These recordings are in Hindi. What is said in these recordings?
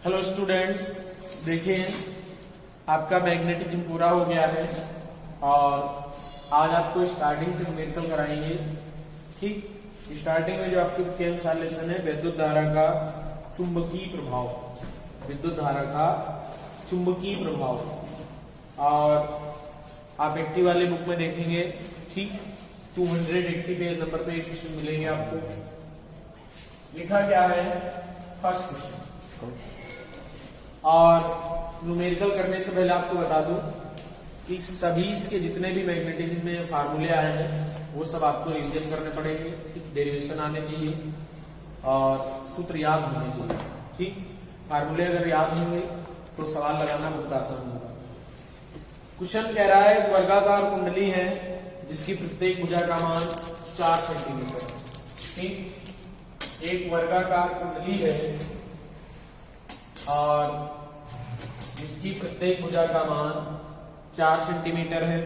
हेलो स्टूडेंट्स, देखिए आपका मैग्नेटिज्म पूरा हो गया है और आज आपको स्टार्टिंग से न्यूमेरिकल कराएंगे। ठीक, स्टार्टिंग में जो आपके केवल सा लेसन है विद्युत धारा का चुंबकीय प्रभाव, विद्युत धारा का चुंबकीय प्रभाव। और आप एक्टिव वाले बुक में देखेंगे। ठीक, 280 पेज नंबर पे एक क्वेश्चन मिलेंगे आपको। लिखा क्या है फर्स्ट क्वेश्चन। और न्यूमेरिकल करने से पहले आपको बता दूं कि सभी इसके जितने भी मैग्नेटिज्म में फार्मूले आए हैं वो सब आपको रिवीजन करने पड़ेंगे। ठीक, डेरिवेशन आने चाहिए और सूत्र याद होने चाहिए। ठीक, फार्मूले अगर याद होंगे तो सवाल लगाना बहुत आसान होगा। क्वेश्चन कह रहा है एक वर्गाकार कुंडली है जिसकी प्रत्येक भुजा का मान 4 सेंटीमीटर। ठीक, एक वर्गाकार कुंडली है और जिसकी प्रत्येक भुजा का मान 4 सेंटीमीटर है।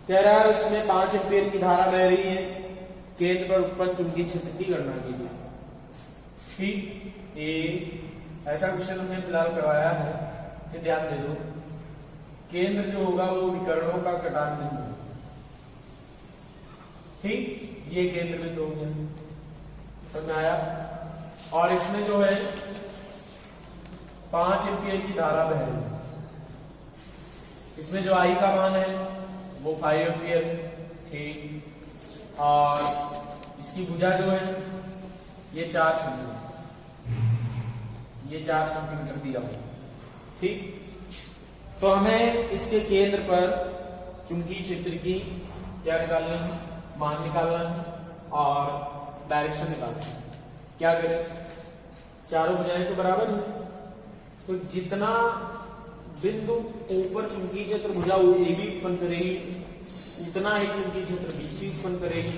कह रहा है उसमें 5 एम्पीयर की धारा बह रही है। केंद्र पर उत्पन्न चुंबकीय क्षेत्र की गणना कीजिए। ठीक, ये ऐसा क्वेश्चन हमने फिलहाल करवाया है कि ध्यान दे दो, केंद्र जो होगा वो विकर्णों का कटान बिंदु। ठीक, ये केंद्र बिंदु हो गया, समझ आया। और इसमें जो है 5 एम्पीयर की धारा बह रही है। इसमें जो आई का मान है वो 5 एम्पीयर। ठीक, और इसकी भुजा जो है ये 4 सेंटीमीटर, ये 4 सेंटीमीटर दिया हुआ। ठीक, तो हमें इसके केंद्र पर चुंबकीय क्षेत्र की क्या निकालनी है, मान निकालना है और डायरेक्शन निकालना है। क्या करें, चारों भुजाएं तो बराबर है, तो जितना बिंदु ऊपर चुंबकीय क्षेत्र भुजा ए बी उत्पन्न करेगी उतना ही चुंबकीय क्षेत्र बीसी उत्पन्न करेगी,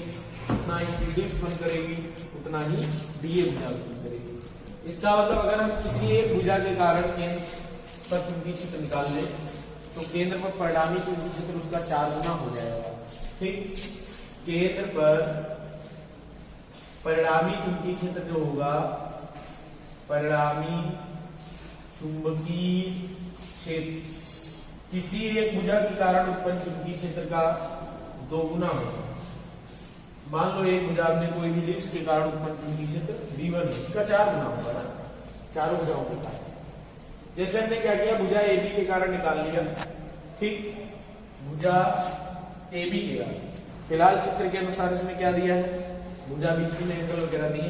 उतना ही सीडी उत्पन्न करेगी, उतना ही डीए भुजा उत्पन्न करेगी। इसका मतलब अगर हम किसी एक भुजा के कारण केंद्र पर चुंबकीय क्षेत्र निकाल लें तो केंद्र पर परिणामी चुंबकीय क्षेत्र उसका 4 गुना हो जाएगा। ठीक, केंद्र पर परिणामी चुंबकीय क्षेत्र जो होगा, परिणामी चुंबकीय क्षेत्र किसी एक भुजा के कारण उत्पन्न चुंबकीय क्षेत्र का 2 गुना होगा। मान लो एक भुजा में कोई भी लिप्स के कारण उत्पन्न चुंबकीय क्षेत्र V1 है, इसका 4 गुना होगा ना, चारों भुजाओं के कारण। जैसे हमने क्या किया, भुजा AB के कारण निकाल लिया। ठीक, भुजा AB के कारण फिलहाल चित्र के अनुसार इसमें क्या दिया है, भुजा BC में एंगल वगैरह दिए।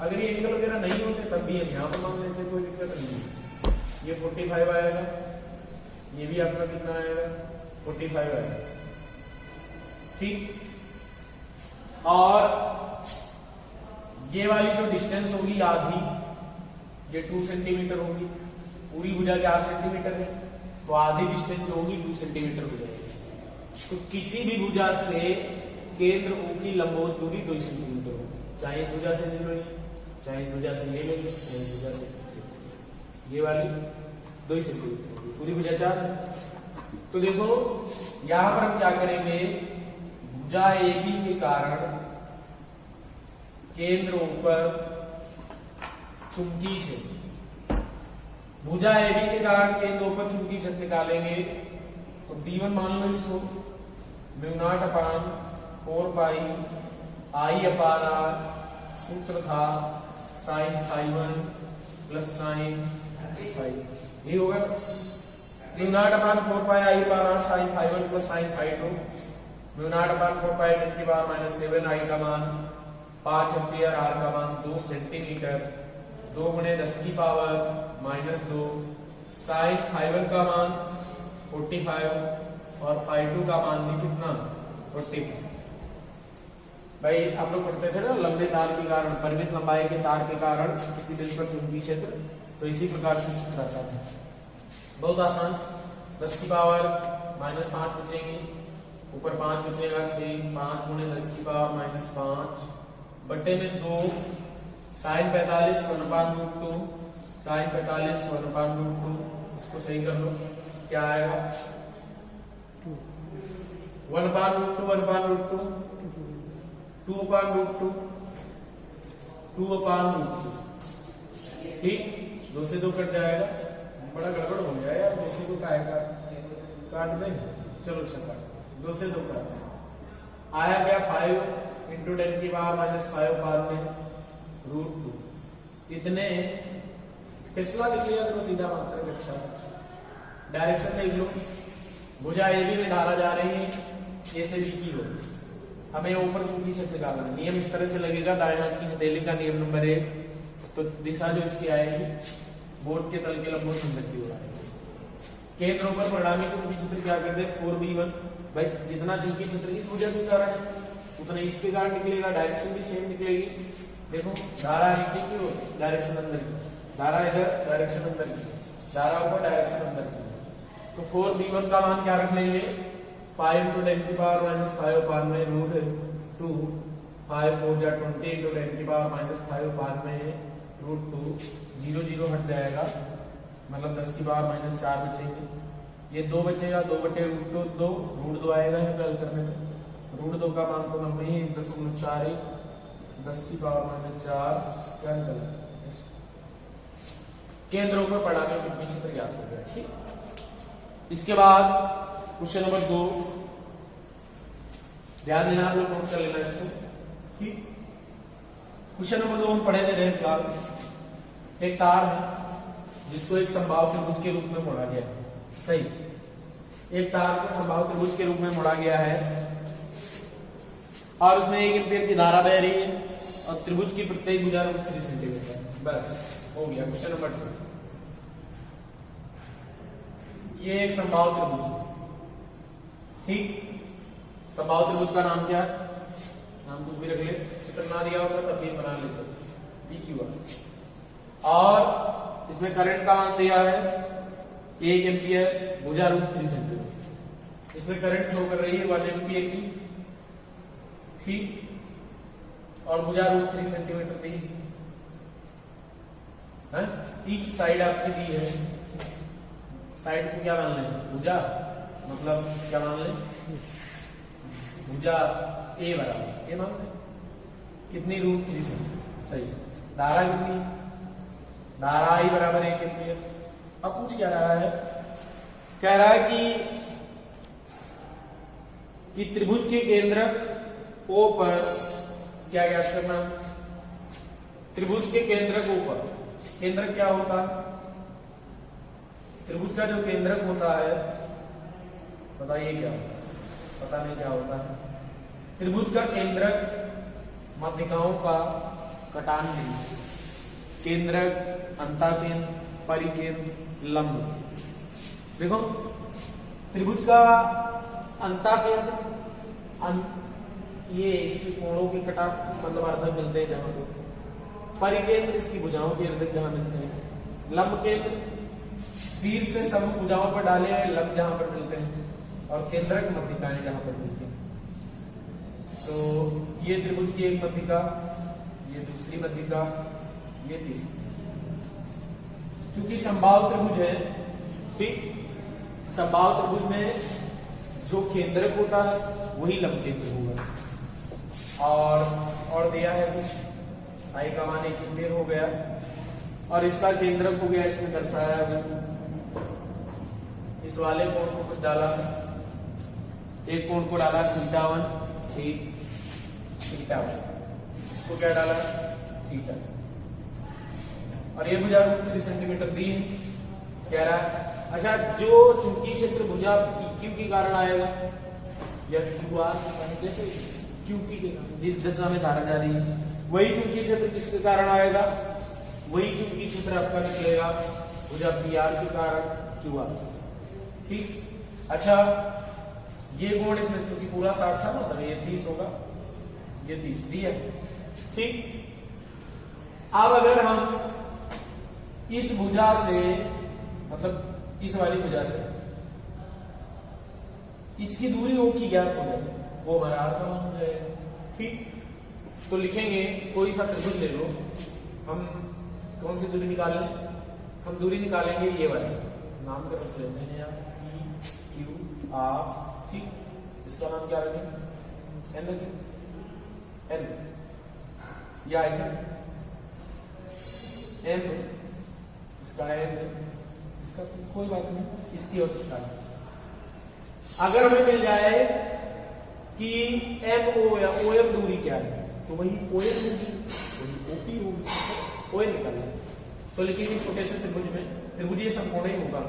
अगर ये एंगल वगैरह नहीं होते तब भी हम यहाँ पर मान लेते, कोई दिक्कत नहीं है। ये 45 आएगा, ये भी आपका कितना आएगा 45 आएगा। ठीक, और ये वाली जो डिस्टेंस होगी आधी, ये 2 सेंटीमीटर होगी। पूरी भुजा 4 सेंटीमीटर है तो आधी डिस्टेंस जो होगी 2 सेंटीमीटर हो जाएगी। तो किसी भी भुजा से केंद्र O की लंबवत दूरी 2 सेंटीमीटर होगी, चाहे इस भुजा से ले लो, चाहे इस भुजा से ले लो, चाहे इस भुजा से, ये वाली 2 सेंटीमीटर, पूरी भुजा 4 है। तो देखो यहां पर हम क्या करेंगे, भुजा AB के कारण केंद्र ऊपर चुंबकीय क्षेत्र, भुजा AB के कारण केंद्र ऊपर चुंबकीय क्षेत्र निकालेंगे तो B1 मान लो इसको μ0/4 पाई I/R, सूत्र था sin ∅1 प्लस sin ∅2, ये होगा μ0/4 pi I/R sin ∅1 plus sin ∅2, μ0/4 pi 10⁻⁷ I का मान 5 एम्पीयर, R का मान 2 सेंटीमीटर, 2 × 10⁻⁻2, sin ∅1 का मान 45 और ∅2 का मान भी कितना 45। भाई आप लोग पढ़ते थे ना, लंबे तार के कारण, परिमित लंबाई के तार के कारण किसी बिंदु पर चुंबकीय क्षेत्र, तो इसी प्रकार से सूत्र आता है। बहुत आसान, 10⁻⁻5 बचेंगे, ऊपर 5 बचेगा 6, 5 × 10⁻5 बटे में 2, sin 45 1/√2, sin 45 1/√2, इसको सही कर लो, क्या आएगा 1/√2 1/√2 2/√2 2/√2। ठीक, 2 से 2 कट जाएगा, बड़ा गड़बड़ हो गया यार, 2 से 2 का आएगा, काट दे, चलो अच्छा काट, 2 से 2 काट आया क्या 5 इंटू 10 की पावर माइनस 5 पावर में √2। इतने टेस्ला लिख लिया करो सीधा मात्र। अच्छा डायरेक्शन देख लो, भुजा ए बी में धारा जा रही है ए से बी की ओर, हमें ऊपर चुंबकीय क्षेत्र निकालना है। नियम इस तरह से लगेगा, दाएं हाथ की हथेली का नियम नंबर 1, तो दिशा जो इसकी आएगी बोर्ड के तल के लंबवत संदर्भ की ओर आएगी। केंद्रों पर परिणामी चुंबकीय क्षेत्र क्या कर दे 4b1, भाई जितना चुंबकीय क्षेत्र इस भुजा के कारण है उतना इसके कारण निकलेगा, डायरेक्शन भी सेम निकलेगी। देखो धारा नीचे की ओर, डायरेक्शन अंदर की, धारा इधर, डायरेक्शन अंदर की, धारा ऊपर, डायरेक्शन अंदर की। तो 4b1 का मान क्या रख लेंगे 5 इंटू 10 की पावर माइनस 5 पावर में √2, 5 4 जा 20 इंटू 10 की पावर माइनस 5 पावर में √2, 0 0 हट जाएगा, मतलब 10 की पावर माइनस 4 बचेंगे। ये 2 बचेगा, 2 बटे √2 आएगा हल करने में। √2 का मान तो हम ही 0.41, 10 की पावर माइनस 4 क्या निकला। केंद्रों पर परिणामी चुंबकीय क्षेत्र ज्ञात हो गया। ठीक, इसके बाद क्वेश्चन नंबर 2, ध्यान देना, आप लोग नोट कर लेना इसको। ठीक, क्वेश्चन नंबर 2 हम पढ़े दे रहे हैं। एक तार है जिसको एक समबाहु त्रिभुज के रूप में मोड़ा गया है। सही, एक तार को समबाहु त्रिभुज के रूप में मोड़ा गया है और उसमें 1 एम्पीयर की धारा बह रही है और त्रिभुज की प्रत्येक भुजा 3 सेंटीमीटर है। बस हो गया क्वेश्चन नंबर 2। ये एक समबाहु त्रिभुज है। ठीक, समबाहु त्रिभुज का नाम क्या है, नाम कुछ भी रख ले, चित्र ना दिया होगा तब भी बना लेते PQ। और इसमें करंट का मान दिया है 1 एम्पीयर, भुजा √3 सेंटीमीटर। इसमें करंट फ्लो कर रही है 1 एम्पीयर की। ठीक, और भुजा √3 सेंटीमीटर दी है। ईच साइड आपकी दी है, साइड को क्या मान लें भुजा, मतलब क्या मान लें भुजा ए बराबर ए मान लें, कितनी √3 सेंटीमीटर। सही, धारा कितनी, धारा आई बराबर 1 एम्पीयर। अब पूछ क्या रहा है, कह रहा है कि त्रिभुज के केंद्रक O पर क्या ज्ञात करना। त्रिभुज के केंद्रक O पर, केंद्रक क्या होता है, त्रिभुज का जो केंद्रक होता है बताइए क्या होता है, पता नहीं क्या होता है। त्रिभुज का केंद्रक मध्यिकाओं का कटान बिंदु, केंद्रक, अंताकेंद्र, परिकेंद्र, लंब। देखो त्रिभुज का अंताकेंद्र, ये इसके कोणों के कटान मतलब अर्धक मिलते हैं जहां पर, परिकेंद्र इसकी भुजाओं के इर्द जहां मिलते हैं, लंब केंद्र शीर्ष से सम भुजाओं पर डाले हुए लंब जहां पर मिलते हैं, और केंद्रक मध्यिकाएं जहां पर मिलती हैं। तो ये त्रिभुज की एक मध्यिका, ये दूसरी मध्यिका, ये तीसरी। क्योंकि समबाहु त्रिभुज है, ठीक, समबाहु त्रिभुज में जो केंद्रक होता है वही लंब केंद्र होगा। और दिया है कुछ, आई का मान 1 एम्पीयर हो गया और इसका केंद्रक हो गया, इसमें दर्शाया है इस वाले कोण को कुछ डाला, एक कोण को डाला θ1, ठीक, θ1, इसको क्या डाला θ, और ये भुजा 3 सेंटीमीटर दी है। कह रहा है अच्छा जो चुंबकीय क्षेत्र भुजा PQ के कारण आएगा या QR जैसे QP के कारण जिस दिशा में धारा जा रही है, वही चुंबकीय क्षेत्र किसके कारण आएगा, वही चुंबकीय क्षेत्र आपका निकलेगा भुजा PR के कारण QR। ठीक, अच्छा ये कोण इसमें क्योंकि पूरा 60 था ना, तो ये 30 होगा, ये 30 दिया। ठीक, अब अगर हम इस भुजा से मतलब इस वाली भुजा से इसकी दूरी O की ज्ञात हो जाए, वो हमारा R का मान हो जाएगा। ठीक, तो लिखेंगे कोई सा त्रिभुज ले लो, हम कौन सी दूरी निकाल लें, हम दूरी निकालेंगे ये वाली, नाम कर रख लेते हैं यार PQR। ठीक, इसका नाम क्या रखें N रखें, N या ऐसे M, इसका है, इसका कोई बात नहीं, इसकी हो सकता है। अगर हमें मिल जाए कि MO या OM दूरी क्या है, तो वही OM होगी, वही OP होगी, OM निकालना है। तो लेकिन छोटे से त्रिभुज में त्रिभुजीय समकोण ही होगा।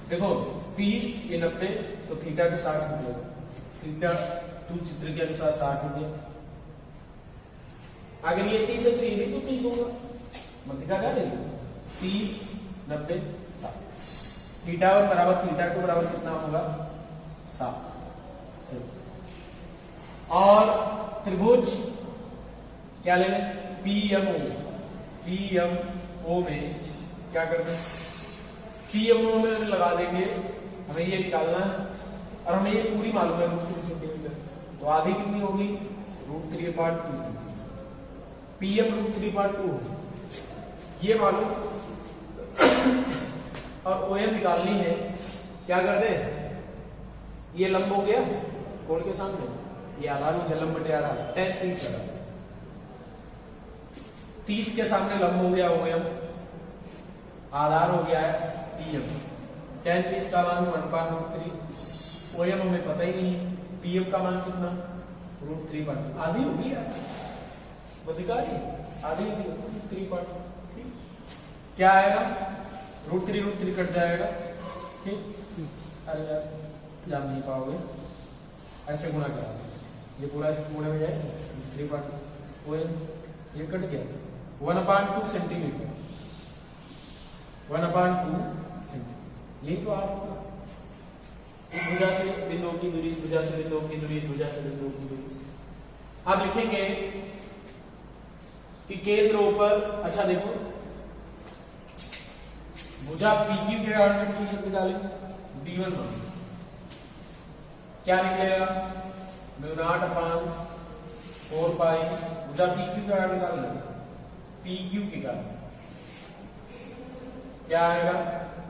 देखो 30 ये 90, तो थीटा भी 60 हो गया, थीटा टू चित्र के अनुसार 60 हो गया। अगर ये 30 है तो ये भी तो 30 होगा, मध्य जा रही 30 90 60, थीटा वन बराबर थीटा टू बराबर कितना होगा 7। और त्रिभुज क्या ले लें, PMO, PMO में क्या करते हैं, PMO में लगा देंगे, हमें ये निकालना है और हमें ये पूरी मालूम है √3 सेंटीमीटर, तो आधी कितनी होगी √3/2 सेंटीमीटर, PM √3/2 होगी ये मालूम। और OM निकालनी है, क्या कर दे, ये लंब हो गया कोण के सामने, ये आधार हो गया, लंब बटे आधार 30 है, 30 के सामने लंब हो गया OM, आधार हो गया है PM, 33 का मान 1/√3, OM हमें पता ही नहीं है, PM का मान कितना √3/2, आधी होगी यार, अधिकारी आधी होगी √3/2, क्या आएगा √3 कट जाएगा, ठीक। अरे यार जान नहीं पाओगे, ऐसे गुणा करा, ये पूरा इस गुणे में जाए 3/2, OM ये कट गया 1/2 सेंटीमीटर, 1/2 सेंटीमीटर, यही तो आप होगा। इस भुजा से बिंदु की दूरी, इस भुजा से बिंदु की दूरी, इस भुजा से बिंदु की दूरी। आप लिखेंगे कि केंद्र ऊपर, अच्छा देखो भुजा PQ के कारण की शक्ति डालें B1 क्या निकलेगा 0/4 पाई, भुजा PQ के कारण निकाल लेंगे, PQ के कारण क्या आएगा,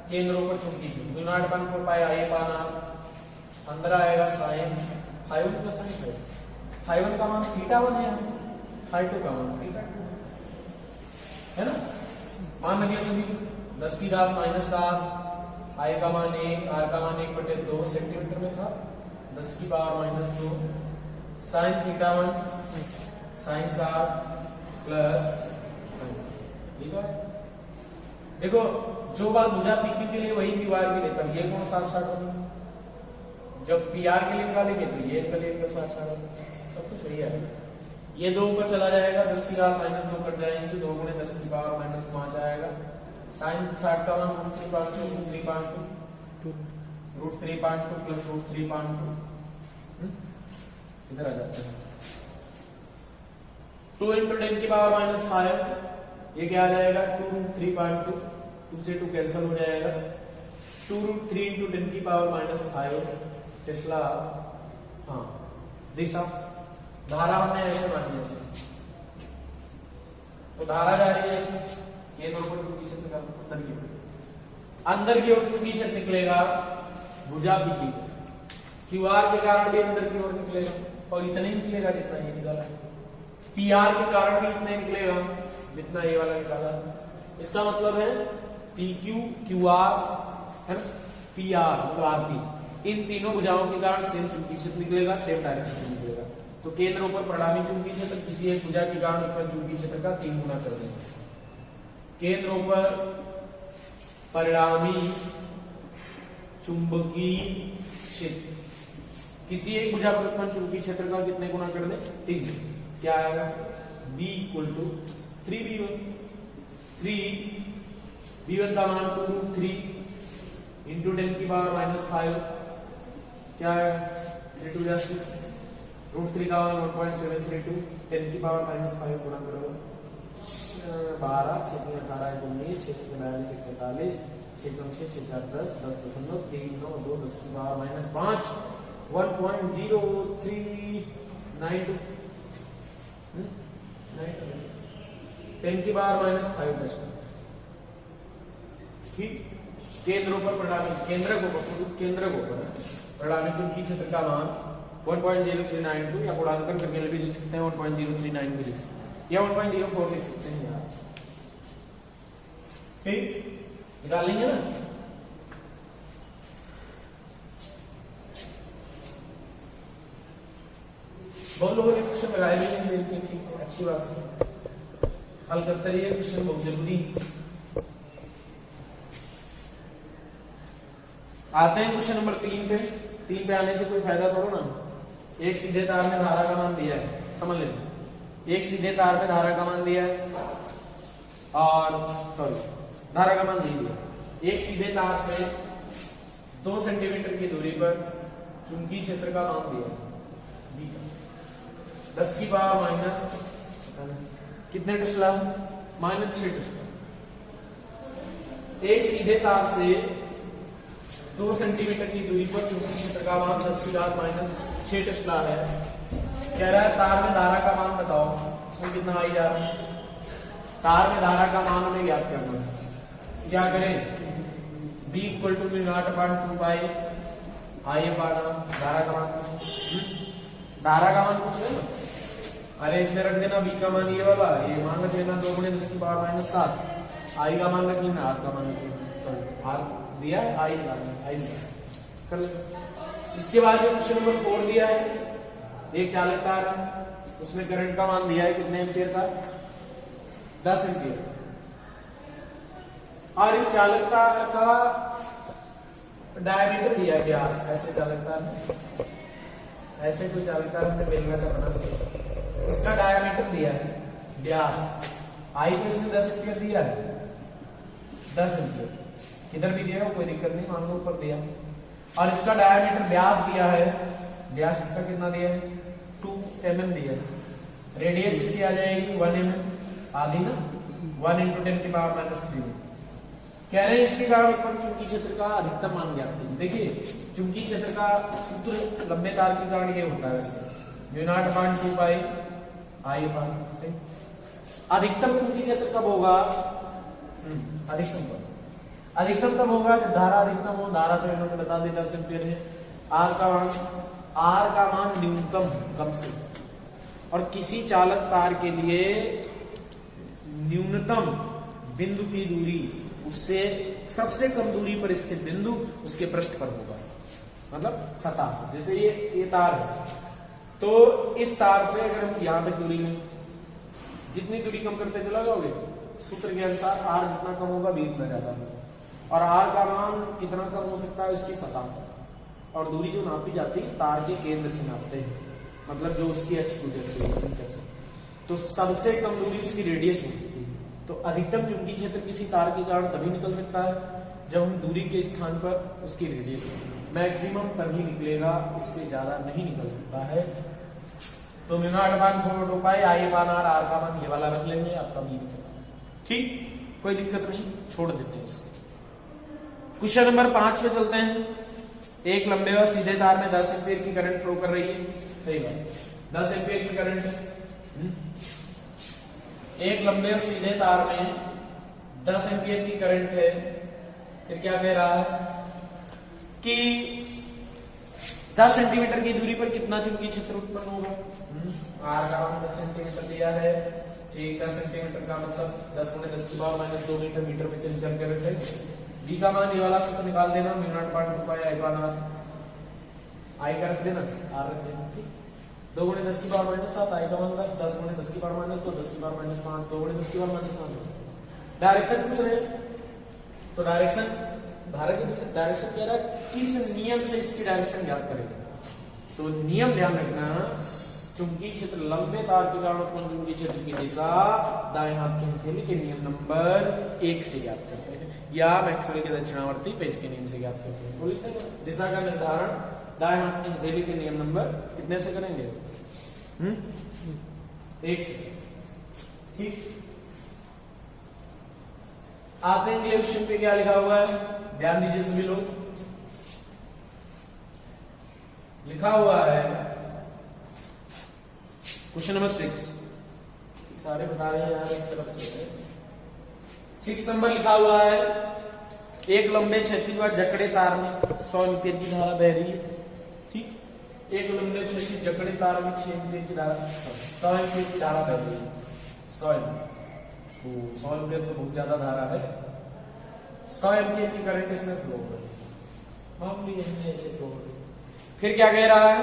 केंद्र ऊपर चुंबकीय क्षेत्र 0/4 पाई आइए पाना, अंदर आएगा sin ∅1 + sin ∅2, ∅1 का मान θ1 है, ∅2 का मान θ2 है ना। मान लगे सभी 10 की घात -7, I का मान 1, R का मान 1/2 सेंटीमीटर में था, 10 की power -2, sin θ1 sin 7 plus sin 7, ये तो है। देखो जो बात भुजा PQ के लिए वही QR के लिए, तब ये कोण 60 होगा, जब PR के लिए निकालेंगे तो ये इनका लिए 60 होगा, सब कुछ वही है। ये 2 ऊपर चला जाएगा, 10 की घात -2 कट जाएंगे, 2 गुणे 10 की पावर -5 आएगा, sin 60 का मान √3/2 √3/2 प्लस √3/2 इधर आ जाता है, 2 × 10 की पावर -5, ये क्या आ जाएगा 2√3/2, 2 से 2 कैंसिल हो जाएगा, 2√3 × 10 की पावर -5 टेस्ला। हाँ दिशा, धारा हमने ऐसे मानी ऐसे, तो धारा जा रही है ऐसे, केंद्र ऊपर चुंबकीय क्षेत्र का अंदर की ओर चुंबकीय क्षेत्र निकलेगा भुजा PQ, QR के कारण भी अंदर की ओर निकलेगा, और इतना ही निकलेगा जितना ये निकाला, PR के कारण भी इतना ही निकलेगा जितना ये वाला निकाला। इसका मतलब है PQ QR है ना, PR और RP, इन तीनों भुजाओं के कारण सेम चुंबकीय क्षेत्र निकलेगा, सेम डायरेक्शन में निकलेगा। तो केंद्र ऊपर परिणामी चुंबकीय क्षेत्र किसी एक भुजा के कारण उत्पन्न चुंबकीय क्षेत्र का 3 गुना कर देंगे। केंद्र ऊपर परिणामी चुंबकीय क्षेत्र किसी एक भुजा पर उत्पन्न चुंबकीय क्षेत्र का कितने गुना कर दें 3, क्या आएगा B = 3B1, 3B1 का मान 2√3 × 10 की पावर -5, क्या है 3 × 2 = 6, √3 का मान 1.732, 10 की पावर -5 गुणा करो 12, 6 × 18 = 19, 6 × 42 = 45, 6 × 6 = 4 10, 10.392, 10 की पावर -5, 1.0392, 10 की पावर -5 ठीक। केंद्रों पर परिणामी केंद्र को परिणामी चुंबकीय क्षेत्र का मान 1.0392, या गुणांकन करके भी लिख सकते हैं 1.039 भी लिख सकते हैं, या 1.04 लिख सकते हैं यार, ठीक, निकाल लेंगे ना। बहुत लोगों ने क्वेश्चन लगाए भी नहीं मेरे, ठीक है, अच्छी बात है, हल करते रहिए, क्वेश्चन बहुत जरूरी। आते हैं क्वेश्चन नंबर 3 पे। 3 पे आने से कोई फायदा थोड़ा ना। एक सीधे तार में धारा का मान दिया है, समझ लेते। एक सीधे तार में धारा का मान दिया है, और सॉरी धारा का मान नहीं दिया। एक सीधे तार से 2 सेंटीमीटर की दूरी पर चुंबकीय क्षेत्र का मान दिया है, 10 की पावर माइनस कितने टेस्ला, -6 टेस्ला। एक सीधे तार से 2 सेंटीमीटर की दूरी पर चुंबकीय क्षेत्र का मान 10 की पावर -6 टेस्ला है। कह रहा है तार में धारा का मान बताओ, इसमें कितना आई जा रहा है। तार में धारा का मान हमें ज्ञात करना है। क्या करें, B = 0.2 पाई आइए पाना धारा का मान, धारा का मान पूछ लेना। अरे इसमें रख देना B का मान ये वाला, ये मान रख लेना 2 × 10 की पावर -7, I का मान रख लेना, R का मान रख लेना, सॉरी R दिया है, I कर लेना। इसके बाद जो क्वेश्चन नंबर 4 दिया है, एक चालक तार है, उसमें करंट का मान दिया है कितने एम्पियर का, 10 एम्पियर। और इस चालक तार का डायमीटर दिया गया, ऐसे चालक तार, ऐसे कोई चालक तार हमने बेलनाकार बना, इसका डायमीटर दिया है, व्यास आई को इसने 10 एम्पियर दिया है, 10 एम्पियर किधर भी दिया हो कोई दिक्कत नहीं, मान लो ऊपर दिया। और इसका डायमीटर व्यास दिया है, व्यास इसका कितना दिया है, 2 mm दिया है। रेडियस इसकी आ जाएगी 1 mm, आधी ना, 1 × 10 की पावर -3। कह रहे हैं इसके कारण उत्पन्न चुंबकीय क्षेत्र का अधिकतम मान ज्ञात कीजिए। देखिए चुंबकीय क्षेत्र का सूत्र लंबे तार के कारण ये होता है, वैसे 0.2 पाई आई पाई। अधिकतम चुंबकीय क्षेत्र कब होगा, अधिकतम कब होगा, जब धारा अधिकतम हो। धारा तो इन्होंने बता दी 10 एम्पियर है। आर का मान न्यूनतम कम से, और किसी चालक तार के लिए न्यूनतम बिंदु की दूरी उससे सबसे कम दूरी पर स्थित बिंदु उसके पृष्ठ पर होगा, मतलब सतह। जैसे ये तार है, तो इस तार से अगर हम यहां तक दूरी में जितनी दूरी कम करते चला जाओगे, सूत्र के अनुसार आर जितना कम होगा बी उतना ज्यादा होगा। और आर का मान कितना कम हो सकता है, इसकी सतह। और दूरी जो नापी जाती है तार के केंद्र से नापते हैं, मतलब जो उसकी अक्ष गुजरती है, तो सबसे कम दूरी उसकी रेडियस हो सकती है। तो अधिकतम चुंबकीय क्षेत्र किसी तार के कारण तभी निकल सकता है जब हम दूरी के स्थान पर उसकी रेडियस मैक्सिमम तभी निकलेगा, इससे ज्यादा नहीं निकल सकता है। तो 0.4 पाई आई मान आर का मान ये वाला रख लेंगे, आपका बी निकलेगा। ठीक, कोई दिक्कत नहीं, छोड़ देते हैं इसको। क्वेश्चन नंबर 5 पे चलते हैं। एक लंबे व सीधे तार में 10 एम्पियर की करंट फ्लो कर रही है, सही बात, 10 एम्पियर की करंट है। एक लंबे और सीधे तार में 10 एम्पियर की करंट है। फिर क्या कह रहा है कि 10 सेंटीमीटर की दूरी पर कितना चुंबकीय क्षेत्र उत्पन्न होगा। आर का मान 10 सेंटीमीटर दिया है, ठीक, 10 सेंटीमीटर का मतलब 10 × 10 की पावर -2 मीटर, मीटर में चेंज करके रखें। डी का मान ये वाला सूत्र निकाल देना, 0.2 पाई आई पाना आई का रख देना, आर रख देना, ठीक। 2 × 10 की पावर -7 आई का मान 10, 10 × 10 की पावर -2, 10 की पावर -5, 2 × 10 की पावर -5। डायरेक्शन पूछ रहे हैं, तो डायरेक्शन धारा की डायरेक्शन कह रहा है किस नियम से इसकी डायरेक्शन ज्ञात करेंगे। तो नियम ध्यान रखना, चुंबकीय क्षेत्र लंबे तार के कारण उत्पन्न चुंबकीय क्षेत्र की दिशा दाएं हाथ के हथेली के नियम नंबर 1 से ज्ञात करते हैं, या मैक्सवेल के दक्षिणावर्ती पेज के नियम से ज्ञात करते हैं। दिशा का निर्धारण दाएं हाथ की हथेली के नियम नंबर कितने से करेंगे, 1 से, ठीक। आते हैं अगले क्वेश्चन पे, क्या लिखा हुआ है, ध्यान दीजिए सभी लोग। लिखा हुआ है क्वेश्चन नंबर 6, सारे बता रहे हैं यार एक तरफ से। 6 नंबर लिखा हुआ है, एक लंबे क्षैतिज व जकड़े तार में 100 एम्पीयर की धारा बह रही है, ठीक। एक लंबे क्षैतिज जकड़े तार में 6 एम्पीयर की धारा, 100 एम्पीयर की धारा बह रही है, 100 एम्पीयर तो बहुत ज्यादा धारा है। 100 एम्पीयर की करंट इसमें फ्लो हो रही है, मामूली इसमें ऐसे फ्लो हो रही है। फिर क्या कह रहा है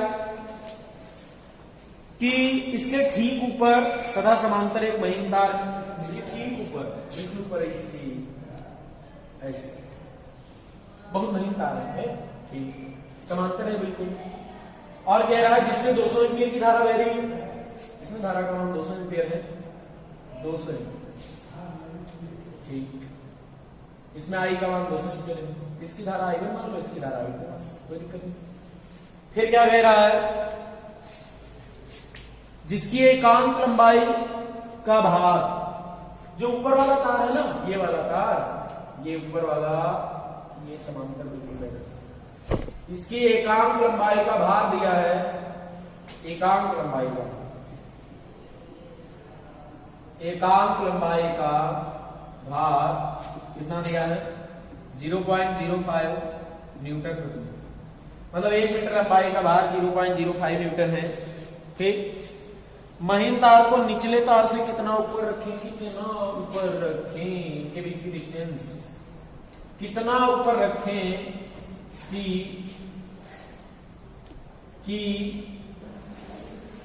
कि इसके ठीक ऊपर तथा समांतर एक महीन तार, इसके ठीक ऊपर बिल्कुल ऊपर इसी ऐसे बहुत महीन तार है, ठीक समांतर है बिल्कुल। और कह रहा है जिसमें 200 एम्पीयर की धारा बह रही है, इसमें धारा का मान 200 एम्पीयर है, 200 एम्पीयर, ठीक। इसमें आई का मान 200 एम्पीयर है, इसकी धारा आई मान लो, इसकी धारा आई, कोई दिक्कत नहीं। फिर क्या कह रहा है, जिसकी एकांक लंबाई का भार, जो ऊपर वाला तार है ना, ये वाला तार, ये ऊपर वाला, ये समांतर बिल्कुल है, इसकी एकांक लंबाई का भार दिया है, एकांक लंबाई का, एकांक लंबाई का भार कितना दिया है 0.05 न्यूटन प्रति मीटर, मतलब 1 मीटर लंबाई का भार 0.05 न्यूटन है। ठीक, महीन तार को निचले तार से कितना ऊपर रखें, कितना ऊपर रखें, इनके बीच की डिस्टेंस कितना ऊपर रखें कि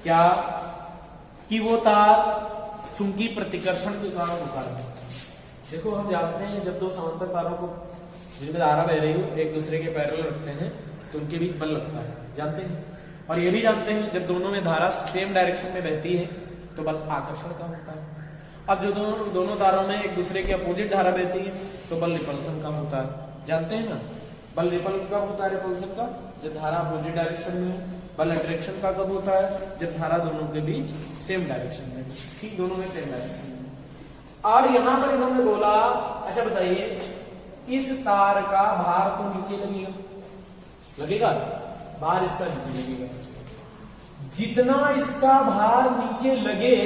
क्या कि वो तार चुंबकीय प्रतिकर्षण के कारण रुका है। देखो हम जानते हैं जब दो समांतर तारों को जिनमें धारा बह रही हो एक दूसरे के पैरेलल रखते हैं तो उनके बीच बल लगता है, जानते हैं। और ये भी जानते हैं जब दोनों में धारा सेम डायरेक्शन में बहती है तो बल आकर्षण का होता है। अब जो दोनों तारों में एक दूसरे के अपोजिट धारा बहती है तो बल रिपल्सन का होता है, जानते हैं ना। बल रिपल कब होता है, रिपल्सन का, जब धारा अपोजिट डायरेक्शन में है। बल अट्रैक्शन का कब होता है, जब धारा दोनों के बीच सेम डायरेक्शन में, ठीक, दोनों में सेम डायरेक्शन में। और यहां पर इन्होंने बोला, अच्छा बताइए इस तार का भार तो नीचे लगेगा, भार इसका नीचे लगेगा। जितना इसका भार नीचे लगे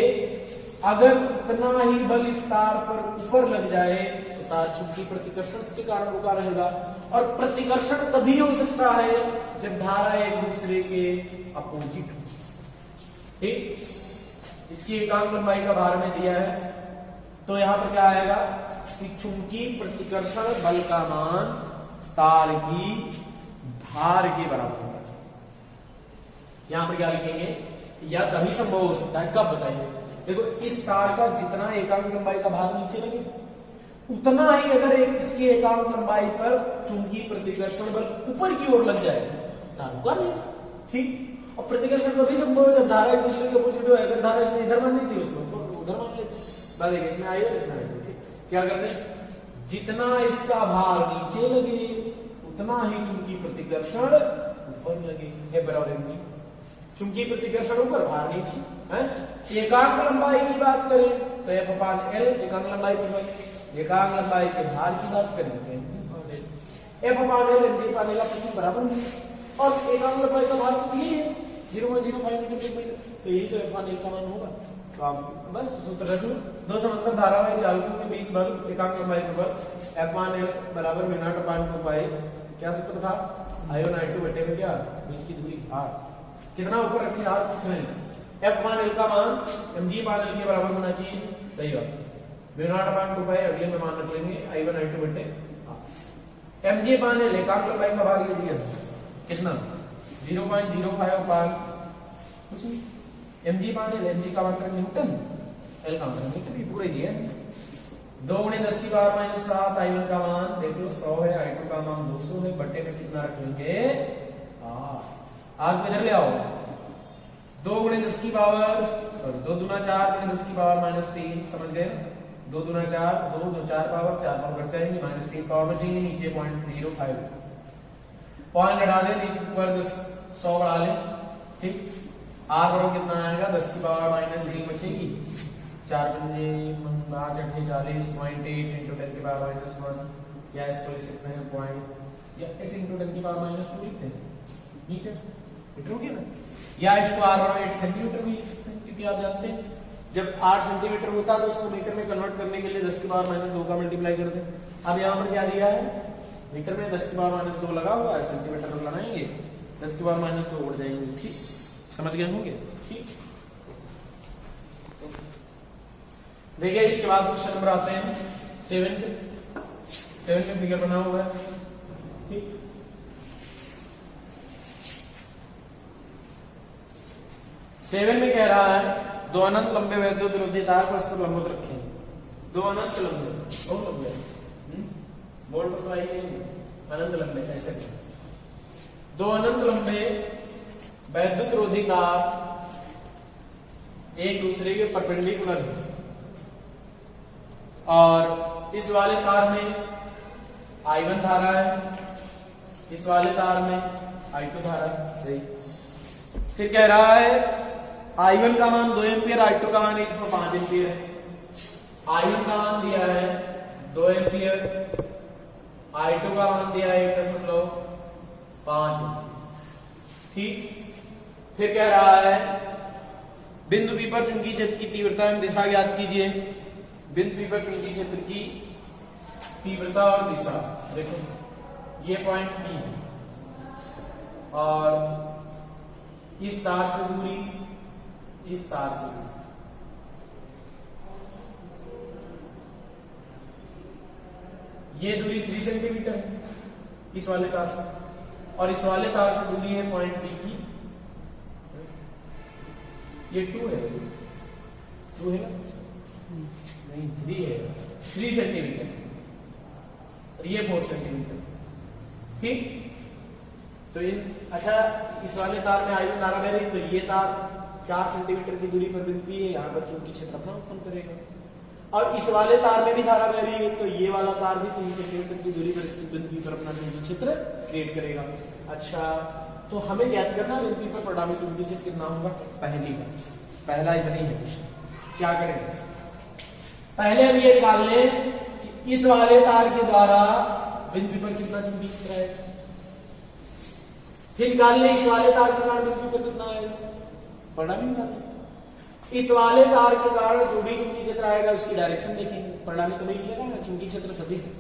अगर उतना ही बल इस तार पर ऊपर लग जाए तो तार चुंबकीय प्रतिकर्षण के कारण रुका रहेगा। और प्रतिकर्षण तभी हो सकता है जब धारा एक दूसरे के अपोजिट हो। ठीक, इसकी एकांक लंबाई का भार में दिया है तो यहां पर क्या आएगा कि चुंबकीय प्रतिकर्षण बल का मान तार की भार के बराबर होगा। यहां पर क्या लिखेंगे, या तभी संभव हो सकता है, कब बताइए। देखो इस तार का जितना एकांक लंबाई का भार नीचे लगे उतना ही अगर इसकी एकांक लंबाई पर चुंबकीय प्रतिकर्षण बल ऊपर की ओर लग जाए तार रुका नहीं, ठीक। और प्रतिकर्षण तभी संभव है जब धारा एक दूसरे के अपोजिट हो। अगर धारा इसने इधर मान ली थी उसमें उधर मान लेती, देखिए इसमें आई और इसमें आई, ठीक। क्या करते हैं, जितना इसका भार नीचे लगे उतना ही चुंबकीय प्रतिकर्षण ऊपर लगे, ये बराबर है। चुंबकीय प्रतिकर्षण ऊपर, भार नीचे है। एकांक लंबाई की बात करें तो F/L एकांक लंबाई पर, एकांक लंबाई के भार की बात करें तो F/L mg/L आपस में बराबर है। और एकांक लंबाई का भार तो ये है 0.05 मीटर प्रति मीटर, तो यही तो F/L का मान होगा। तो आप बस सूत्र रख लो, दो समांतर धारावाही चालकों के बीच बल एकांक लंबाई पर बल F/L बराबर μ0/2π, क्या सूत्र था, I1 I2 बटे में क्या बीच की दूरी r, कितना ऊपर रखे r कुछ नहीं। F/L का मान mg/L के बराबर होना चाहिए, सही बात। μ0/2π अगले में मान रख लेंगे I1 I2 बटे mg/L एकांक लंबाई का भार ये दिया कितना 0.05 कुछ नहीं। mg/L, mg का मात्रक न्यूटन, L का मात्रक मीटर, ये पूरा दिया है। 2 × 10⁻⁷ I1 का मान देख लो 100 है, I2 का मान 200 है, बटे में कितना रख लेंगे आज इधर ले आओ 2 × 10 की पावर 2 दूना 4 × 10 की पावर -3, समझ गए। 2 दूना 4, 2 2 4 पावर 4 पावर घट जाएंगे, -3 पावर बचेंगे, नीचे 0.05 पॉइंट हटा दे, ऊपर 100 बढ़ा ले, ठीक। r बराबर कितना आएगा 10 की पावर -3 बचेगी, 4 पंजे 5 8 40 0.8 × 10 की पावर -1, या इसको लिख सकते हैं पॉइंट, या 8 × 10 की पावर -2 लिखते हैं मीटर, मीटर हो गया ना। या इसको r बराबर 8 सेंटीमीटर भी लिख सकते हैं, क्योंकि आप जानते हैं जब 8 सेंटीमीटर होता है तो उसको मीटर में कन्वर्ट करने के लिए 10 की पावर -2 का मल्टीप्लाई कर दें। अब यहाँ पर क्या दिया है, मीटर में 10 की पावर -2 लगा हुआ है, सेंटीमीटर में लगाएंगे 10 की पावर -2 उड़ जाएंगे, ठीक, समझ गए होंगे, ठीक। देखिए इसके बाद क्वेश्चन नंबर आते हैं 7। 7 में फिगर बना हुआ है, ठीक। 7 में कह रहा है दो अनंत लंबे वैद्युत विरोधी तार को इस पर लंबवत रखेंगे। दो अनंत लंबे, बहुत लंबे, बोर्ड पर तो आई नहीं, अनंत लंबे ऐसे। दो अनंत लंबे वैद्युत रोधी तार एक दूसरे के परपेंडिकुलर है और इस वाले तार में I1 धारा है, इस वाले तार में I2 धारा है, सही। फिर कह रहा है I1 का मान 2 एम्पियर, I2 का मान 105 एम्पियर है। I1 का मान दिया है 2 एम्पियर, I2 का मान दिया है 1.5, ठीक। फिर कह रहा है बिंदु P पर चुंबकीय क्षेत्र की तीव्रता एवं दिशा ज्ञात कीजिए। बिंदु P पर चुंबकीय क्षेत्र की तीव्रता और दिशा, देखो ये पॉइंट P है और इस तार से दूरी, इस तार से दूरी, ये दूरी 3 सेंटीमीटर है इस वाले तार से, और इस वाले तार से दूरी है पॉइंट P की, ये 2 है, 2 है ना, नहीं 3 है, 3 सेंटीमीटर, और ये 4 सेंटीमीटर, ठीक। तो इन अच्छा इस वाले तार में I1 धारा बह रही, तो ये तार 4 सेंटीमीटर की दूरी पर बिंदु P है, यहाँ पर चुंबकीय क्षेत्र अपना उत्पन्न करेगा। और इस वाले तार में भी धारा बह रही है, तो ये वाला तार भी 3 सेंटीमीटर की दूरी पर बिंदु P पर अपना चुंबकीय क्षेत्र क्रिएट करेगा। अच्छा, तो हमें ज्ञात करना बिंदु P पर परिणामी चुंबकीय क्षेत्र कितना होगा, पहली का, पहला इतना ही है क्वेश्चन। क्या करेंगे, पहले हम ये निकाल लें इस वाले तार के द्वारा बिंदु P पर कितना चुंबकीय क्षेत्र है, फिर निकाल लें इस वाले तार के कारण बिंदु P पर कितना आएगा, परिणामी निकाल। इस वाले तार के कारण जो भी चुंबकीय क्षेत्र आएगा उसकी डायरेक्शन देखेंगे, परिणामी तो नहीं मिलेगा ना, चुंबकीय क्षेत्र सदिश है।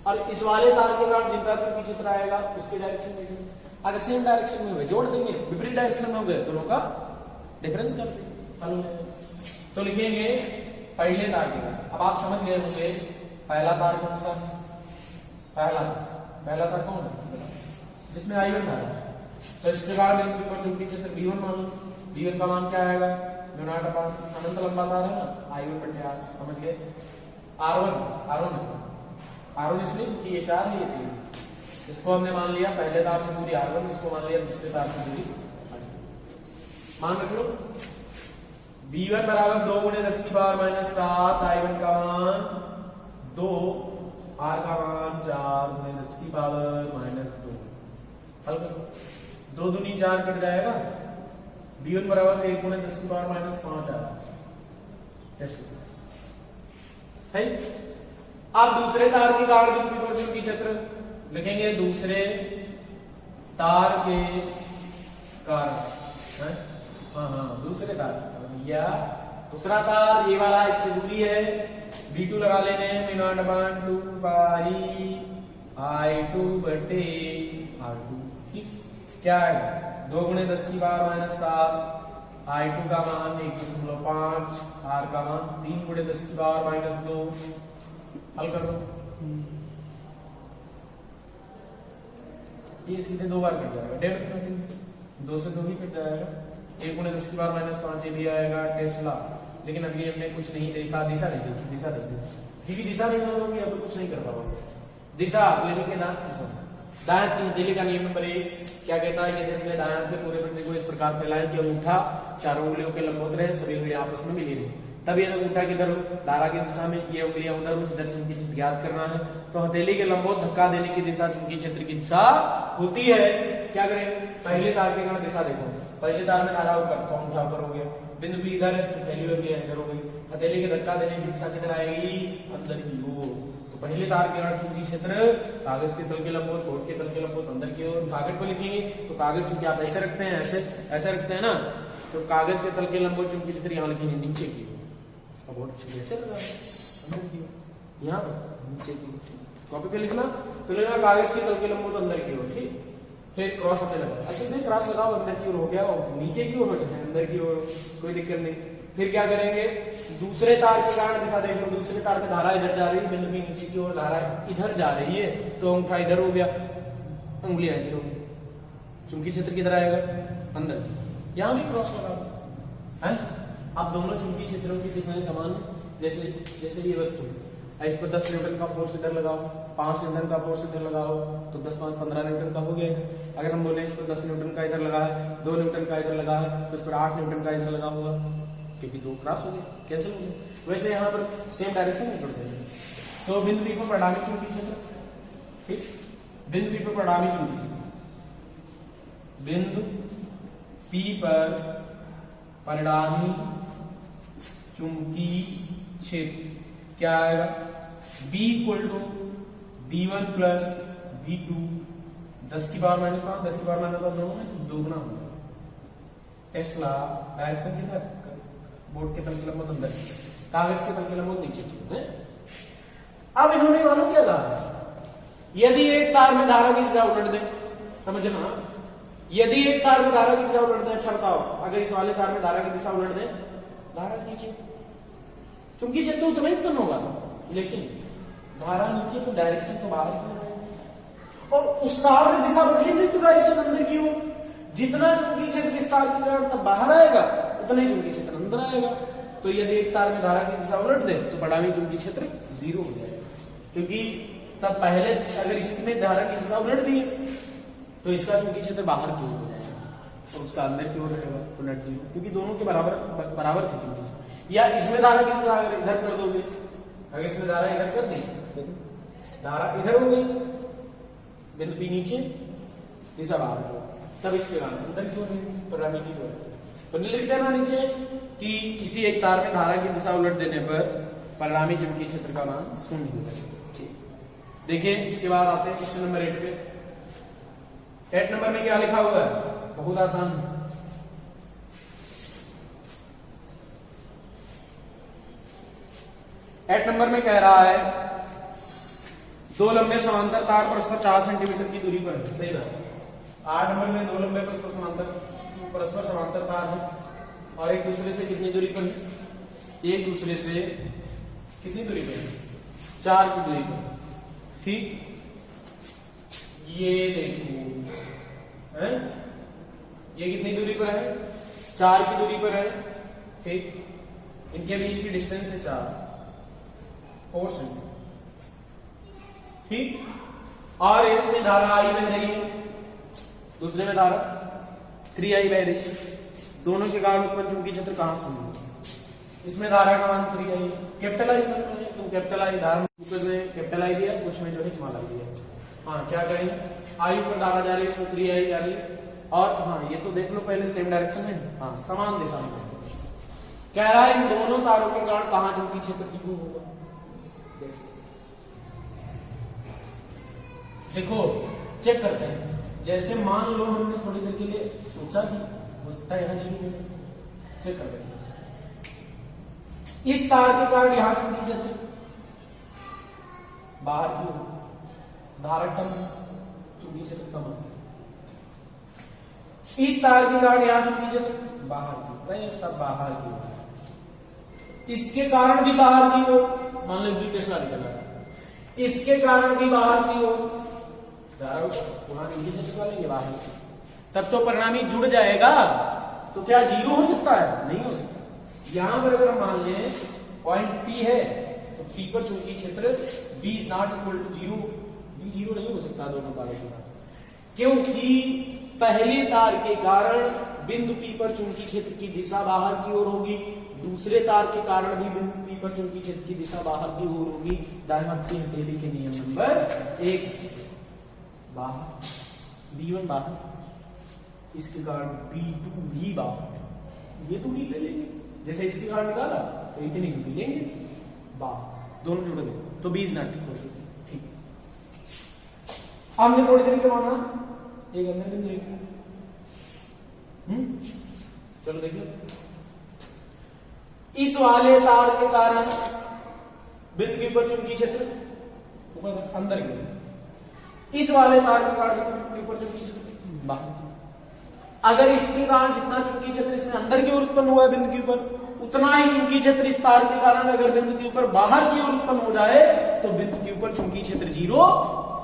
और इस वाले तार के कारण जितना चुंबकीय क्षेत्र आएगा उसकी डायरेक्शन देखेंगे। अगर सेम डायरेक्शन में हुए जोड़ देंगे, विपरीत डायरेक्शन में हो गए दोनों का डिफरेंस कर देंगे, हल हो जाएगा। तो लिखेंगे पहले तार के कारण। अब आप समझ गए होंगे पहला तार कौन सा, पहला तार कौन है जिसमें I1 धारा, तो इस प्रकार बिंदु P पर चुंबकीय क्षेत्र B1 मान लो। B1 का मान क्या आएगा, अनंत लंबा तार है ना, I1/R, समझ गए। R1 इसलिए क्योंकि ये 4 है, ये 3, इसको हमने मान लिया पहले तार से दूरी R1, इसको मान लिया दूसरे तार से दूरी, मान रख लो। B1 बराबर 2 × 10⁻⁷, I1 का मान 2, R का मान 4 × 10⁻²। हल करो, 2 दूनी 4 कट जाएगा, B1 बराबर 1 × 10⁻⁵ आ रहा है, सही। अब दूसरे तार के कारण बिंदु P पर चुंबकीय क्षेत्र लिखेंगे, दूसरे तार के कारण, दूसरे तार या दूसरा तार ये वाला इससे दूरी है, B2 लगा लेने, I2/R2, ठीक। क्या है 2 × 10⁻⁷, I2 का मान 1.5, R का मान 3 × 10⁻²। हल कर दो, ये सीधे 2 बार कट जाएगा, 2 से 2 ही कट जाएगा, 1 × 10⁻⁵ ये भी आएगा टेस्ला। लेकिन अभी हमने कुछ नहीं देखा, दिशा नहीं देखी, दिशा देखी, क्योंकि दिशा नहीं मालूम अब कुछ नहीं कर पाओगे। दिशा लेने के दांत की हथेली का नियम नंबर 1 क्या कहता है, यदि अपने दाएं हाथ के पूरे पट्टे को इस प्रकार फैलाएं कि अंगूठा चारों उंगलियों के लंबवत रहे, सभी उंगलियां आपस में मिली रहे, तब यदि अंगूठा किधर हो, धारा की दिशा में, ये उंगलियां उधर हो, जिधर चुंबकीय क्षेत्र ज्ञात करना है, तो हथेली के लंबवत धक्का देने की दिशा चुंबकीय क्षेत्र की दिशा होती है। क्या करेंगे, पहले तार के कारण दिशा देखो, पहले तार में धारा ऊपर, तो अंगूठा ऊपर हो गया, बिंदु P इधर है, तो थैली इधर हो गई, हथेली के धक्का देने की दिशा किधर आएगी, अंदर की ओर। तो पहले तार के कारण चुंबकीय क्षेत्र कागज के तल के लंबवत, बोर्ड के तल के लंबवत अंदर की ओर। कागज को लिखेंगे तो कागज चूंकि आप ऐसे रखते हैं, ऐसे रखते हैं ना, तो कागज के तल के लंबवत चुंबकीय क्षेत्र यहाँ लिखेंगे नीचे की ओर, बोर्ड ऐसे लगा अंदर की ओर, यहाँ नीचे की ओर। कॉपी पे लिखना तो लेना कागज के तल के लंबवत अंदर की ओर, ठीक। फिर क्रॉस हमने लगा, अच्छा नहीं क्रॉस लगाओ, अंदर की ओर हो गया, और नीचे की ओर हो जाए, अंदर की ओर कोई दिक्कत नहीं। फिर क्या करेंगे, दूसरे तार के कारण दिशा देख लो, दूसरे तार पे धारा इधर जा रही है, बिंदु के नीचे की ओर धारा इधर जा रही है, तो अंगूठा इधर हो गया, उंगलियां इधर हो गई, चुंबकीय क्षेत्र किधर आएगा, अंदर, यहां भी क्रॉस लगा है। अब दोनों चुंबकीय क्षेत्रों की दिशाएं समान है। जैसे ये वस्तु है, इस पर 10 न्यूटन का फोर्स इधर लगाओ, 5 न्यूटन का फोर्स इधर लगाओ, तो 10 5 15 न्यूटन का हो गया इधर। अगर हम बोले इस पर 10 न्यूटन का इधर लगा है, 2 न्यूटन का इधर लगा है, तो इस पर 8 न्यूटन का इधर लगा होगा, क्योंकि 2 क्रॉस हो गए, कैंसिल हो गए। वैसे यहाँ पर सेम डायरेक्शन में जुड़ गए। तो बिंदु P पर परिणामी चुंबकीय क्षेत्र, ठीक, बिंदु P पर परिणामी चुंबकीय क्षेत्र, बिंदु P पर परिणामी चुंबकीय क्षेत्र क्या आएगा, B equal to B1 plus B2, 10 की पावर माइनस 5, 10 की पावर माइनस 5 दोनों में दोगुना होगा। टेस्ला डायरेक्शन किधर, बोर्ड के तल की लंबाई अंदर, कागज के तल की लंबाई नीचे की है। अब इन्होंने मालूम क्या कहा, यदि एक तार में धारा की दिशा उलट दे, समझना, यदि एक तार में धारा की दिशा उलट दे, अच्छा बताओ, अगर इस वाले तार में धारा की दिशा उलट दे, धारा नीचे, चुंबकीय क्षेत्र उतना ही उत्पन्न होगा, लेकिन धारा नीचे तो डायरेक्शन तो बाहर की ओर, और उस तार में दिशा बदली नहीं तो डायरेक्शन अंदर की ओर। जितना चुंबकीय क्षेत्र इस तार की तरफ तब बाहर आएगा, उतना ही चुंबकीय क्षेत्र अंदर आएगा। तो यदि एक तार में धारा की दिशा उलट दे तो परिणामी चुंबकीय क्षेत्र 0 हो जाएगा, क्योंकि तब पहले अगर इसमें धारा की दिशा उलट दी तो इसका चुंबकीय क्षेत्र बाहर की ओर हो जाएगा और उसका अंदर की ओर रहेगा, तो नेट 0, क्योंकि दोनों के बराबर थे चुंबकीय। या इसमें धारा की दिशा अगर इधर कर दोगे, अगर इसमें धारा इधर कर दी, धारा इधर हो गई, बिंदु P नीचे, दिशा बाहर की ओर, तब इसके कारण अंदर की ओर परिणामी की ओर। तो लिख देना नीचे कि किसी एक तार में धारा की दिशा उलट देने पर परिणामी चुंबकीय क्षेत्र का मान 0 होगा। देखिए इसके बाद आते हैं क्वेश्चन नंबर 8 पे। 8 नंबर में क्या लिखा हुआ है, बहुत आसान है। 8 नंबर में कह रहा है, 2 लंबे समांतर तार परस्पर 4 सेंटीमीटर की दूरी पर है, सही बात। 8 नंबर में 2 लंबे परस्पर समांतर तार है और एक दूसरे से कितनी दूरी पर है, एक दूसरे से कितनी दूरी पर है, 4 की दूरी पर, ठीक। ये देखो है, ये कितनी दूरी पर है, 4 की दूरी पर है, ठीक। इनके बीच की डिस्टेंस है 4 सेंटीमीटर, ठीक। और एक में धारा आई बह रही है, दूसरे में धारा 3I बह रही है, दोनों के कारण उत्पन्न चुंबकीय क्षेत्र कहां से होगा, इसमें धारा का मान 3I, कैपिटल आई तो कैपिटल आई धारा कैपिटल आई दिया, कुछ में जो है स्मॉल आई दिया। हाँ क्या करेंगे, आई पर धारा जा रही है, इसमें 3I जा रही है, और हाँ ये तो देख लो पहले सेम डायरेक्शन में, हाँ समान दिशा में। कह रहा है इन दोनों तारों के कारण कहां चुंबकीय क्षेत्र की होगा, देखो चेक करते हैं। जैसे मान लो हमने थोड़ी देर के लिए सोचा थी, हो सकता है यहां जी, चेक करते हैं। इस तार के कारण यहां चुंबकीय क्षेत्र बाहर की ओर, धारा कम, चुंबकीय क्षेत्र कम। इस तार के कारण यहां चुंबकीय क्षेत्र बाहर की ओर, सब बाहर की ओर। इसके कारण भी बाहर की ओर, मान लो 2 टेस्ला निकल रहा है, इसके कारण भी बाहर की ओर, चुंबकीय क्षेत्र का लेंगे बाहर, तब तो परिणामी जुड़ जाएगा। तो क्या 0 हो सकता है, नहीं हो सकता। यहां पर अगर हम मान लें पॉइंट P है, तो P पर चुंबकीय क्षेत्र B is not equal to 0, B 0 नहीं हो सकता दोनों तारों के कारण, क्योंकि पहले तार के कारण बिंदु P पर चुंबकीय क्षेत्र की दिशा बाहर की ओर होगी, दूसरे तार के कारण भी बिंदु P पर चुंबकीय क्षेत्र की दिशा बाहर की ओर होगी। दायमात्री हथेली के नियम नंबर 1 से बाहर, B1 बाहर, इसके कारण B2 भी बाहर, ये दूरी ले लेंगे, जैसे इसके कारण निकाला तो इतनी दूरी लेंगे बाहर, दोनों जुड़ गए, तो B is not equal to, ठीक। हमने थोड़ी देर के माना एक अंदर बिंदु एक, चलो देखिए। इस वाले तार के कारण बिंदु पर चुंबकीय क्षेत्र अंदर की, इस वाले तार के कारण बिंदु पर चुंबकीय क्षेत्र बाहर, अगर इसके कारण जितना चुंबकीय क्षेत्र इसमें अंदर की ओर उत्पन्न हुआ है बिंदु के ऊपर, उतना ही चुंबकीय क्षेत्र इस तार के कारण अगर बिंदु के ऊपर बाहर की ओर उत्पन्न हो जाए तो बिंदु के ऊपर चुंबकीय क्षेत्र 0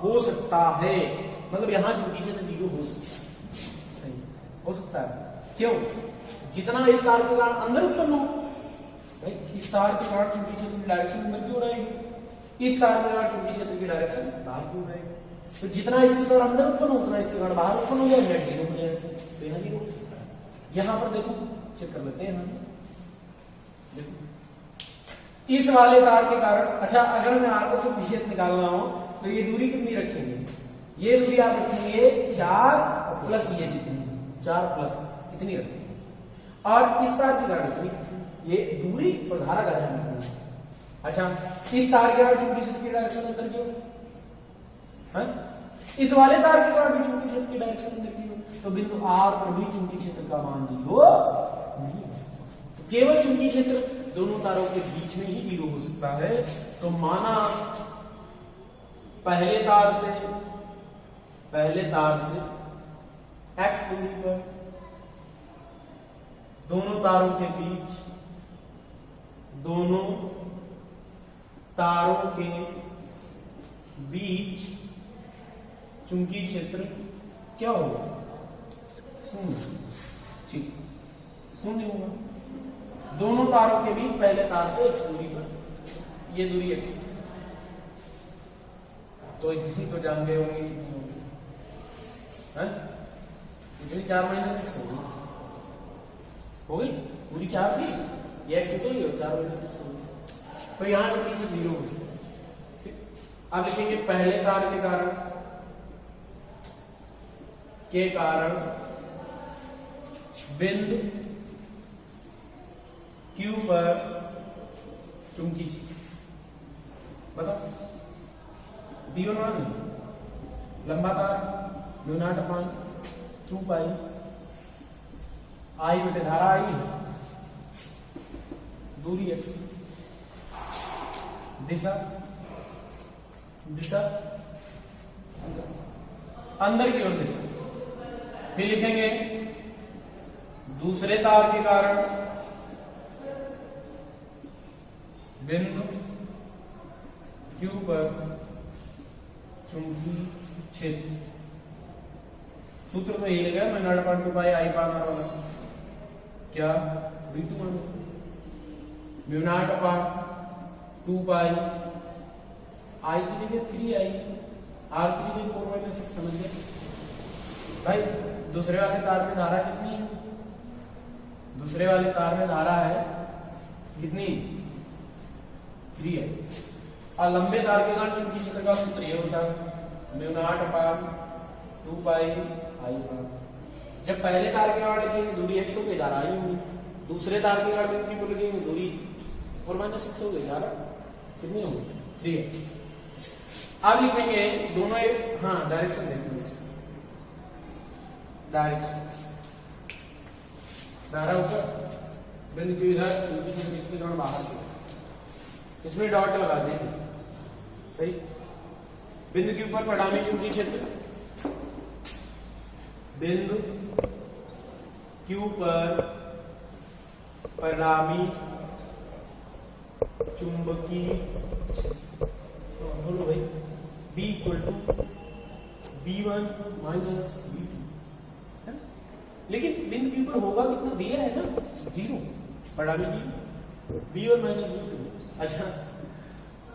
हो सकता है। मतलब यहां चुंबकीय क्षेत्र 0 हो सकता है, सही हो सकता है। क्यों? जितना इस तार के कारण अंदर उत्पन्न हो, भाई इस तार के कारण चुंबकीय क्षेत्र की डायरेक्शन अंदर की ओर आएगी, इस तार के कारण चुंबकीय क्षेत्र की डायरेक्शन बाहर की ओर आएगी। तो जितना इसके कारण अंदर उत्पन्न हो उतना इसके कारण बाहर उत्पन्न हो जाएगा, 0 हो जाएगा। तो यहाँ 0 हो सकता है। यहां पर देखो, चेक कर लेते हैं हम, देखो इस वाले तार के कारण, अच्छा अगर मैं आपको फिर विशेष निकालना हो तो ये दूरी कितनी रखेंगे? ये दूरी आप रखेंगे 4 प्लस ये जितनी 4 प्लस इतनी रखेंगे, और इस तार के कारण इतनी, ये दूरी और धारा का ध्यान रखना। अच्छा इस तार के कारण चुंबकीय क्षेत्र की डायरेक्शन अंदर की ओर, इस वाले तार के कारण भी चुंबकीय क्षेत्र की डायरेक्शन अंदर की ओर, तो बिंदु R पर भी चुंबकीय क्षेत्र का मान 0 नहीं हो सकता। तो केवल चुंबकीय क्षेत्र दोनों तारों के बीच में ही 0 हो सकता है। तो माना पहले तार से x दूरी पर दोनों तारों के बीच चुंबकीय क्षेत्र क्या होगा? 0। ठीक, 0 होगा। दोनों तारों के बीच पहले तार से x दूरी पर, ये दूरी x, तो इतनी तो जान गए होंगे कितनी होगी, इतनी 4 - x होगी, पूरी 4 थी, ये x निकल गई, 4 - x होगी। तो यहां चुंबकीय क्षेत्र 0 हो सकता है। अब लिखेंगे पहले तार के कारण बिंदु Q पर चुंबकीय क्षेत्र, बताओ B1 लंबा तार μ0/2 पाई, I बटे धारा I, दूरी x, दिशा अंदर की ओर दिशा। फिर लिखेंगे दूसरे तार के कारण बिंदु Q पर चुंबकीय क्षेत्र, सूत्र तो यही लगा μ0/2 पाई I पार वाला, क्या V2 μ0/2 पाई I की जगह 3I, R की जगह 4 - 6, समझ गए भाई। दूसरे वाले तार में धारा कितनी है? दूसरे वाले तार में धारा है कितनी? 3I। और लंबे तार के कारण चुंबकीय क्षेत्र का सूत्र ये होता है μ0/2 पाई I पार। जब पहले तार के कारण लिखेंगे दूरी x होगी, धारा I होगी। दूसरे तार के कारण बिंदु को लिखेंगे दूरी 4 - 6 होगी, धारा कितनी होगी? 3I। अब लिखेंगे दोनों एक, हाँ डायरेक्शन देखिए, डायरेक्शन धारा ऊपर, बिंदु की इधर, चुंबकीय क्षेत्र इसके कारण बाहर की, इसमें डॉट लगा देंगे, सही। बिंदु के ऊपर परिणामी चुंबकीय क्षेत्र, बिंदु Q पर परिणामी चुंबकीय क्षेत्र, तो बोलो भाई B = B1 - B2, लेकिन बिंदु के ऊपर होगा कितना दिया है ना, 0, परिणामी 0, B1 - B2। अच्छा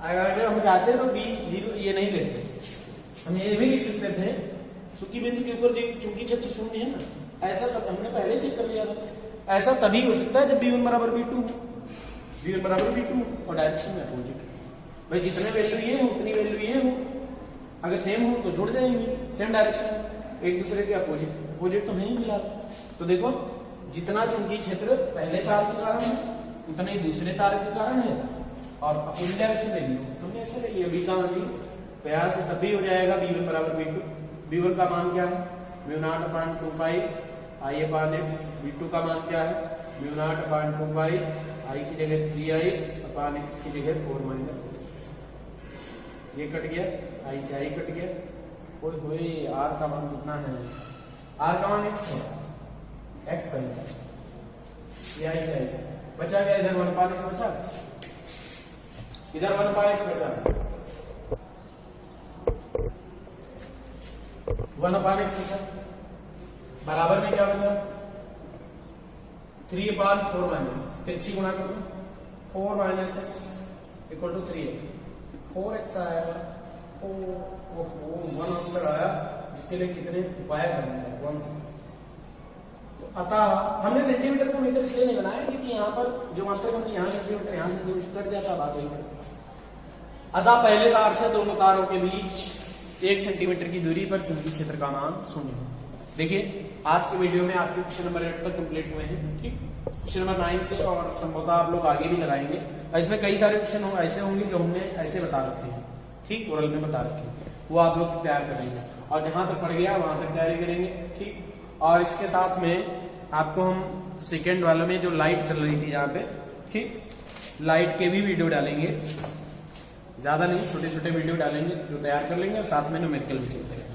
अगर हम चाहते तो B0 ये नहीं लेते, हम ये भी लिख सकते थे, क्योंकि बिंदु के ऊपर चुंबकीय क्षेत्र 0 है ना, ऐसा तब हमने पहले चेक कर लिया था। ऐसा तभी हो सकता है जब B1 = B2, B1 = B2 और डायरेक्शन में अपोजिट। भाई जितने वैल्यू ये हो उतनी वैल्यू ये हो, अगर सेम हो तो जुड़ जाएंगे, सेम डायरेक्शन, एक दूसरे के अपोजिट तो नहीं मिला। तो देखो जितना चुंबकीय क्षेत्र पहले तार के कारण है उतना ही दूसरे तार के कारण है, और अपोजिट डायरेक्शन में भी हमने ऐसे लिया। B का मान प्रयास से तभी हो जाएगा B1 = B2। B1 का मान क्या है? μ0/2 पाई I/x। B2 का मान क्या है? μ0/2 पाई I की जगह 3I/x की जगह 4 - 6। ये कट गया, I से I कट गया, R का मान कितना है? R का मान x है, x बनेगा, ये आई से आई बचा गया, इधर 1/x बचा, इधर 1/x बचा, 1/x बचा, बराबर में क्या बचा 3/4 माइनस, तिरछी गुणा कर दो, 4 - x equal to 3x, 4x आएगा, 1 आंसर आया। इसके लिए कितने उपाय करने हैं, 1 से। तो अतः हमने सेंटीमीटर को मीटर इसलिए नहीं बनाया क्योंकि यहाँ पर जो मात्रा हमने यहाँ सेंटीमीटर यहाँ सेंटीमीटर कट जाता, बात वही पड़ती। अतः पहले तार से दोनों तारों के बीच 1 सेंटीमीटर की दूरी पर चुंबकीय क्षेत्र का मान 0 है। देखिए आज के वीडियो में आपके क्वेश्चन नंबर 8 तक कंप्लीट हुए हैं, ठीक। क्वेश्चन नंबर 9 से और संभवतः आप लोग आगे भी लगाएंगे। इसमें कई सारे क्वेश्चन ऐसे होंगे जो हमने ऐसे बता रखे हैं, ठीक, ओरल में बता रखे हैं, वो आप लोग तैयार करेंगे और जहां तक पड़ गया वहां तक तैयारी करेंगे, ठीक। और इसके साथ में आपको हम सेकेंड वाले में जो लाइट चल रही थी यहाँ पे, ठीक, लाइट के भी वीडियो डालेंगे, ज्यादा नहीं, छोटे छोटे वीडियो डालेंगे जो तैयार कर लेंगे, साथ में न्यूमेरिकल भी चलते हैं।